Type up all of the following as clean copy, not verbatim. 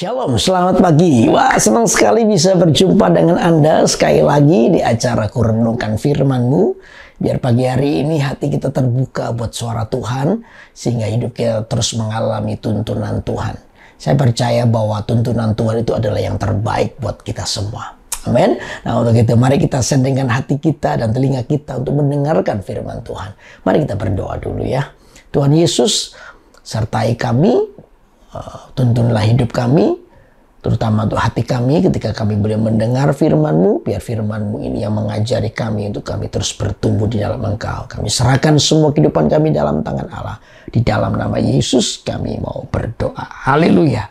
Shalom, selamat pagi. Wah, senang sekali bisa berjumpa dengan Anda sekali lagi di acara Kurenungkan Firman-Mu. Biar pagi hari ini hati kita terbuka buat suara Tuhan, sehingga hidup kita terus mengalami tuntunan Tuhan. Saya percaya bahwa tuntunan Tuhan itu adalah yang terbaik buat kita semua. Amin. Nah, untuk itu mari kita sendingkan hati kita dan telinga kita untuk mendengarkan firman Tuhan. Mari kita berdoa dulu ya. Tuhan Yesus, sertai kami. Tuntunlah hidup kami, terutama untuk hati kami ketika kami boleh mendengar firman-Mu. Biar firman-Mu ini yang mengajari kami untuk kami terus bertumbuh di dalam Engkau. Kami serahkan semua kehidupan kami dalam tangan Allah. Di dalam nama Yesus kami mau berdoa. Haleluya.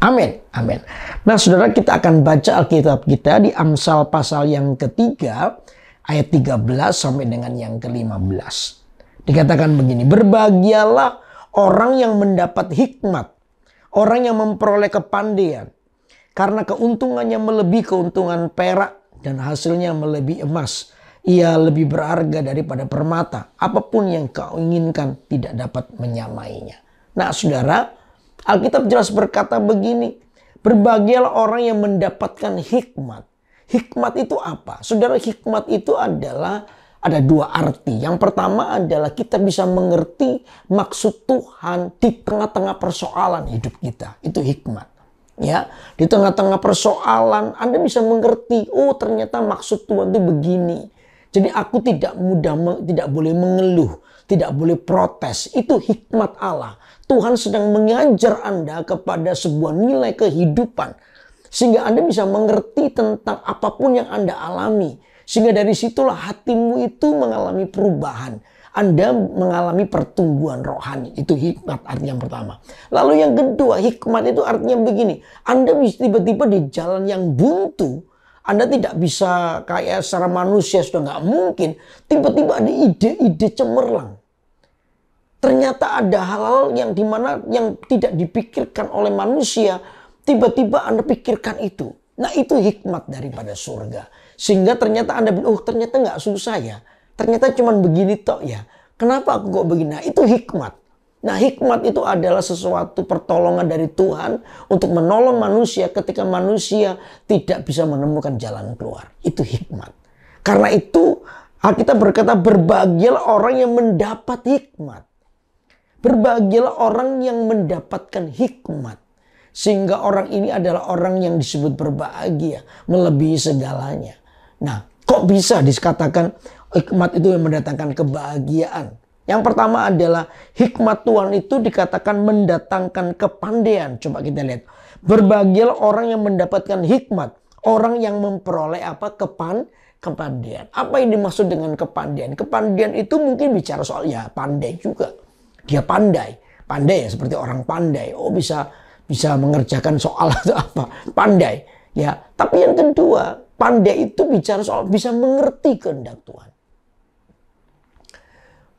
Amin. Amin. Nah, saudara, kita akan baca Alkitab kita di Amsal pasal yang ketiga ayat 13 sampai dengan yang ke-15. Dikatakan begini, berbahagialah orang yang mendapat hikmat, orang yang memperoleh kepandaian, karena keuntungannya melebihi keuntungan perak dan hasilnya melebihi emas. Ia lebih berharga daripada permata. Apapun yang kau inginkan tidak dapat menyamainya. Nah, saudara, Alkitab jelas berkata begini, berbahagialah orang yang mendapatkan hikmat. Hikmat itu apa? Saudara, hikmat itu adalah ada dua arti. Yang pertama adalah kita bisa mengerti maksud Tuhan di tengah-tengah persoalan hidup kita. Itu hikmat. Ya, di tengah-tengah persoalan Anda bisa mengerti, oh ternyata maksud Tuhan itu begini. Jadi aku tidak boleh mengeluh, tidak boleh protes. Itu hikmat Allah. Tuhan sedang mengajar Anda kepada sebuah nilai kehidupan sehingga Anda bisa mengerti tentang apapun yang Anda alami. Sehingga dari situlah hatimu itu mengalami perubahan. Anda mengalami pertumbuhan rohani. Itu hikmat arti yang pertama. Lalu yang kedua, hikmat itu artinya begini. Anda bisa tiba-tiba di jalan yang buntu. Anda tidak bisa kayak secara manusia sudah nggak mungkin. Tiba-tiba ada ide-ide cemerlang. Ternyata ada hal-hal yang dimana yang tidak dipikirkan oleh manusia. Tiba-tiba Anda pikirkan itu. Nah, itu hikmat daripada surga. Sehingga ternyata Anda bilang, oh ternyata nggak susah ya. Ternyata cuman begini tok ya. Kenapa aku kok begini? Nah, itu hikmat. Nah, hikmat itu adalah sesuatu pertolongan dari Tuhan untuk menolong manusia ketika manusia tidak bisa menemukan jalan keluar. Itu hikmat. Karena itu Alkitab berkata, berbahagialah orang yang mendapat hikmat. Berbahagialah orang yang mendapatkan hikmat. Sehingga orang ini adalah orang yang disebut berbahagia, melebihi segalanya. Nah, kok bisa dikatakan hikmat itu yang mendatangkan kebahagiaan? Yang pertama adalah hikmat Tuhan itu dikatakan mendatangkan kepandaian. Coba kita lihat. Berbahagialah orang yang mendapatkan hikmat. Orang yang memperoleh apa? Kepandaian. Apa yang dimaksud dengan kepandaian? Kepandaian itu mungkin bicara soal ya pandai juga. Dia pandai. Pandai ya seperti orang pandai. Oh bisa mengerjakan soal atau apa. Pandai. Ya, tapi yang kedua, pandai itu bicara soal bisa mengerti kehendak Tuhan.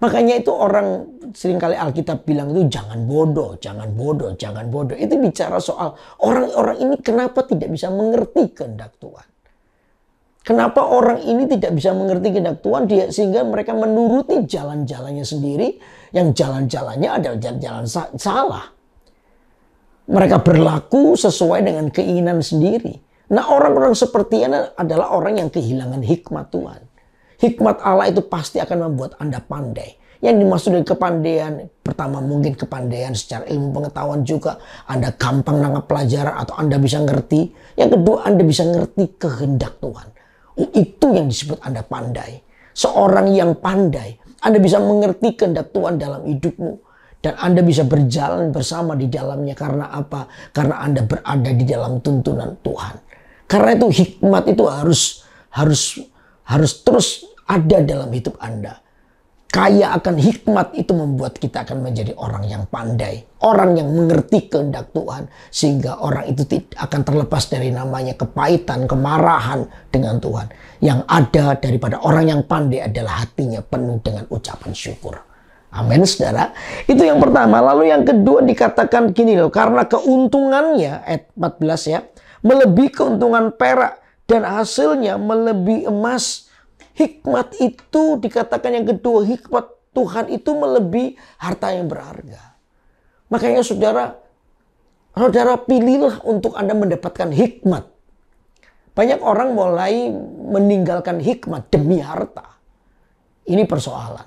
Makanya itu orang seringkali Alkitab bilang itu jangan bodoh, jangan bodoh, jangan bodoh. Itu bicara soal orang-orang ini kenapa tidak bisa mengerti kehendak Tuhan. Kenapa orang ini tidak bisa mengerti kehendak Tuhan sehingga mereka menuruti jalan-jalannya sendiri yang jalan-jalannya adalah jalan-jalan salah. Mereka berlaku sesuai dengan keinginan sendiri. Nah, orang-orang seperti ini adalah orang yang kehilangan hikmat Tuhan. Hikmat Allah itu pasti akan membuat Anda pandai. Yang dimaksud dengan kepandaian, pertama mungkin kepandaian secara ilmu pengetahuan juga. Anda gampang nangkap pelajaran atau Anda bisa ngerti. Yang kedua, Anda bisa ngerti kehendak Tuhan. Itu yang disebut Anda pandai. Seorang yang pandai, Anda bisa mengerti kehendak Tuhan dalam hidupmu. Dan Anda bisa berjalan bersama di dalamnya. Karena apa? Karena Anda berada di dalam tuntunan Tuhan. Karena itu hikmat itu harus terus ada dalam hidup Anda. Kaya akan hikmat itu membuat kita akan menjadi orang yang pandai. Orang yang mengerti kehendak Tuhan. Sehingga orang itu tidak akan terlepas dari namanya kepahitan, kemarahan dengan Tuhan. Yang ada daripada orang yang pandai adalah hatinya penuh dengan ucapan syukur. Amin, saudara. Itu yang pertama. Lalu yang kedua dikatakan gini loh. Karena keuntungannya, ayat 14 ya. Melebihi keuntungan perak. Dan hasilnya melebihi emas. Hikmat itu dikatakan yang kedua. Hikmat Tuhan itu melebihi harta yang berharga. Makanya saudara, Saudara, pilihlah untuk Anda mendapatkan hikmat. Banyak orang mulai meninggalkan hikmat demi harta. Ini persoalan.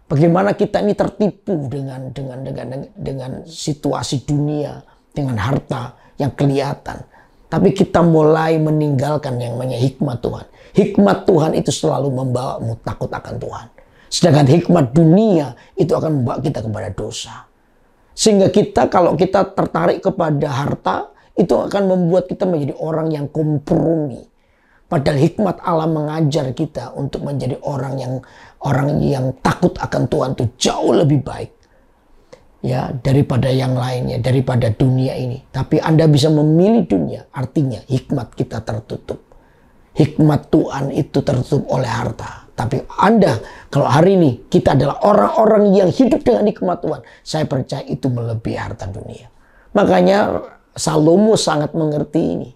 Bagaimana kita ini tertipu dengan situasi dunia, dengan harta yang kelihatan. Tapi kita mulai meninggalkan yang namanya hikmat Tuhan. Hikmat Tuhan itu selalu membawamu takut akan Tuhan. Sedangkan hikmat dunia itu akan membawa kita kepada dosa. Sehingga kalau kita tertarik kepada harta, itu akan membuat kita menjadi orang yang kompromi. Padahal hikmat Allah mengajar kita untuk menjadi orang yang takut akan Tuhan itu jauh lebih baik. Ya, daripada yang lainnya, daripada dunia ini. Tapi Anda bisa memilih dunia, artinya hikmat kita tertutup. Hikmat Tuhan itu tertutup oleh harta. Tapi Anda, kalau hari ini kita adalah orang-orang yang hidup dengan hikmat Tuhan, saya percaya itu melebihi harta dunia. Makanya Salomo sangat mengerti ini.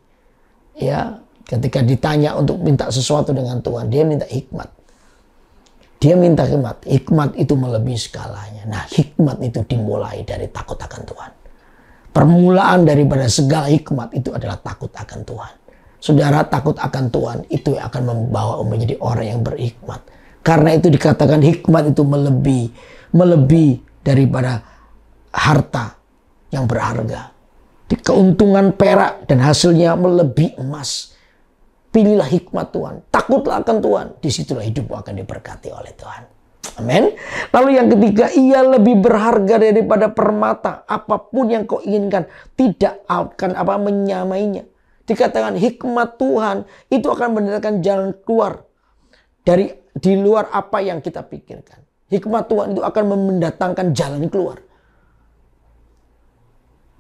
Ya, ketika ditanya untuk minta sesuatu dengan Tuhan, dia minta hikmat. Dia minta hikmat. Hikmat itu melebihi segalanya. Nah, hikmat itu dimulai dari takut akan Tuhan. Permulaan daripada segala hikmat itu adalah takut akan Tuhan. Saudara, takut akan Tuhan itu yang akan membawa menjadi orang yang berhikmat. Karena itu dikatakan hikmat itu melebihi daripada harta yang berharga. Di keuntungan perak dan hasilnya melebihi emas. Pilihlah hikmat Tuhan. Takutlah akan Tuhan. Disitulah hidupmu akan diberkati oleh Tuhan. Amin. Lalu yang ketiga, ia lebih berharga daripada permata. Apapun yang kau inginkan tidak akan menyamainya. Dikatakan hikmat Tuhan itu akan mendatangkan jalan keluar di luar apa yang kita pikirkan. Hikmat Tuhan itu akan mendatangkan jalan keluar.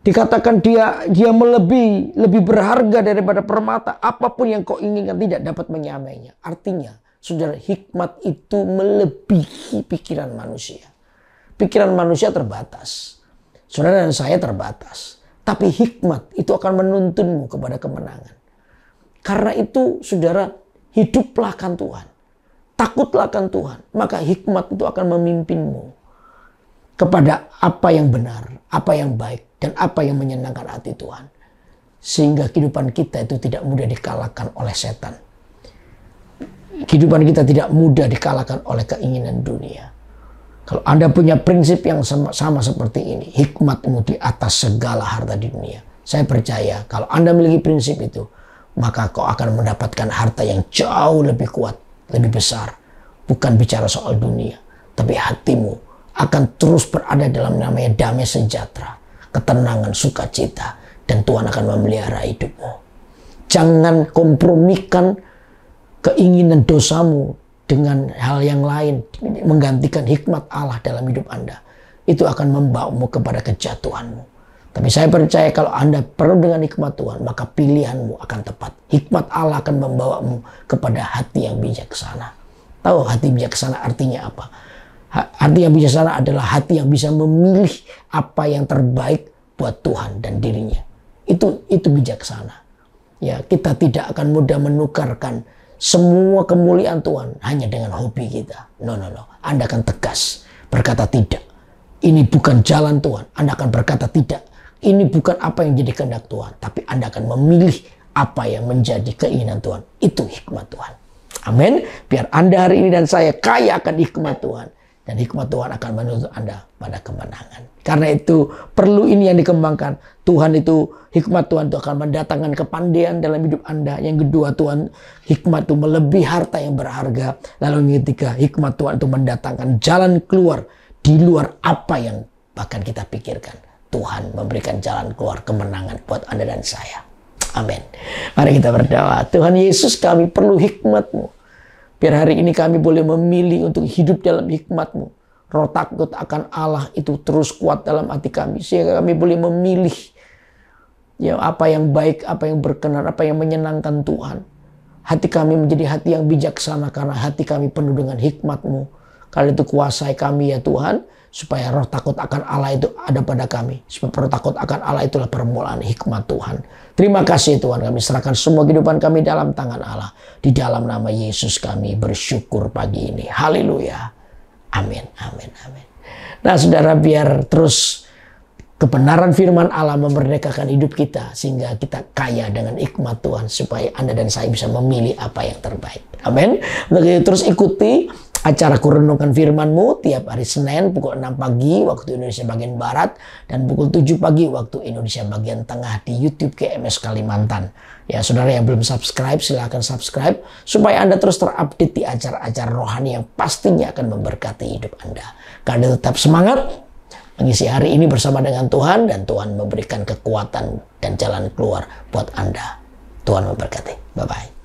Dikatakan dia lebih berharga daripada permata. Apapun yang kau inginkan tidak dapat menyamainya. Artinya, saudara, hikmat itu melebihi pikiran manusia. Pikiran manusia terbatas. Saudara dan saya terbatas. Tapi hikmat itu akan menuntunmu kepada kemenangan. Karena itu, saudara, hiduplah akan Tuhan. Takutlah akan Tuhan. Maka hikmat itu akan memimpinmu kepada apa yang benar, apa yang baik, dan apa yang menyenangkan hati Tuhan. Sehingga kehidupan kita itu tidak mudah dikalahkan oleh setan. Kehidupan kita tidak mudah dikalahkan oleh keinginan dunia. Kalau Anda punya prinsip yang sama seperti ini, hikmatmu di atas segala harta di dunia. Saya percaya kalau Anda memiliki prinsip itu, maka kau akan mendapatkan harta yang jauh lebih kuat, lebih besar. Bukan bicara soal dunia, tapi hatimu akan terus berada dalam namanya damai sejahtera, ketenangan, sukacita, dan Tuhan akan memelihara hidupmu. Jangan kompromikan keinginan dosamu dengan hal yang lain, menggantikan hikmat Allah dalam hidup Anda. Itu akan membawamu kepada kejatuhanmu. Tapi saya percaya kalau Anda perlu dengan hikmat Tuhan, maka pilihanmu akan tepat. Hikmat Allah akan membawamu kepada hati yang bijaksana. Tahu hati bijaksana artinya apa? Hati yang bijaksana adalah hati yang bisa memilih apa yang terbaik buat Tuhan dan dirinya. Itu bijaksana. Ya, kita tidak akan mudah menukarkan semua kemuliaan Tuhan hanya dengan hobi kita. No. Anda akan tegas berkata tidak. Ini bukan jalan Tuhan. Anda akan berkata tidak. Ini bukan apa yang jadi kehendak Tuhan. Tapi Anda akan memilih apa yang menjadi keinginan Tuhan. Itu hikmat Tuhan. Amin. Biar Anda hari ini dan saya kaya akan hikmat Tuhan. Dan hikmat Tuhan akan menuntut Anda pada kemenangan. Karena itu perlu ini yang dikembangkan. Hikmat Tuhan itu akan mendatangkan kepandaian dalam hidup Anda. Yang kedua, hikmat itu melebihi harta yang berharga. Lalu yang ketiga, hikmat Tuhan itu mendatangkan jalan keluar di luar apa yang bahkan kita pikirkan. Tuhan memberikan jalan keluar kemenangan buat Anda dan saya. Amin. Mari kita berdoa. Tuhan Yesus, kami perlu hikmat-Mu. Biar hari ini kami boleh memilih untuk hidup dalam hikmat-Mu. Roh takut akan Allah itu terus kuat dalam hati kami. Sehingga kami boleh memilih apa yang baik, apa yang berkenan, apa yang menyenangkan Tuhan. Hati kami menjadi hati yang bijaksana karena hati kami penuh dengan hikmat-Mu. Karena itu kuasai kami ya Tuhan. Supaya roh takut akan Allah itu ada pada kami. Supaya roh takut akan Allah itulah permulaan hikmat Tuhan. Terima kasih Tuhan, kami serahkan semua kehidupan kami dalam tangan Allah. Di dalam nama Yesus kami bersyukur pagi ini. Haleluya. Amin, amin, amin. Nah saudara, biar terus Kebenaran firman Allah memerdekakan hidup kita sehingga kita kaya dengan hikmat Tuhan supaya Anda dan saya bisa memilih apa yang terbaik. Amin. Untuk itu terus ikuti acara Kurenungkan Firman-Mu tiap hari Senin pukul 6 pagi waktu Indonesia bagian Barat dan pukul 7 pagi waktu Indonesia bagian Tengah di YouTube KMS Kalimantan. Ya, saudara yang belum subscribe silahkan subscribe supaya Anda terus terupdate di acara-acara rohani yang pastinya akan memberkati hidup Anda. Karena tetap semangat mengisi hari ini bersama dengan Tuhan dan Tuhan memberikan kekuatan dan jalan keluar buat Anda. Tuhan memberkati. Bye-bye.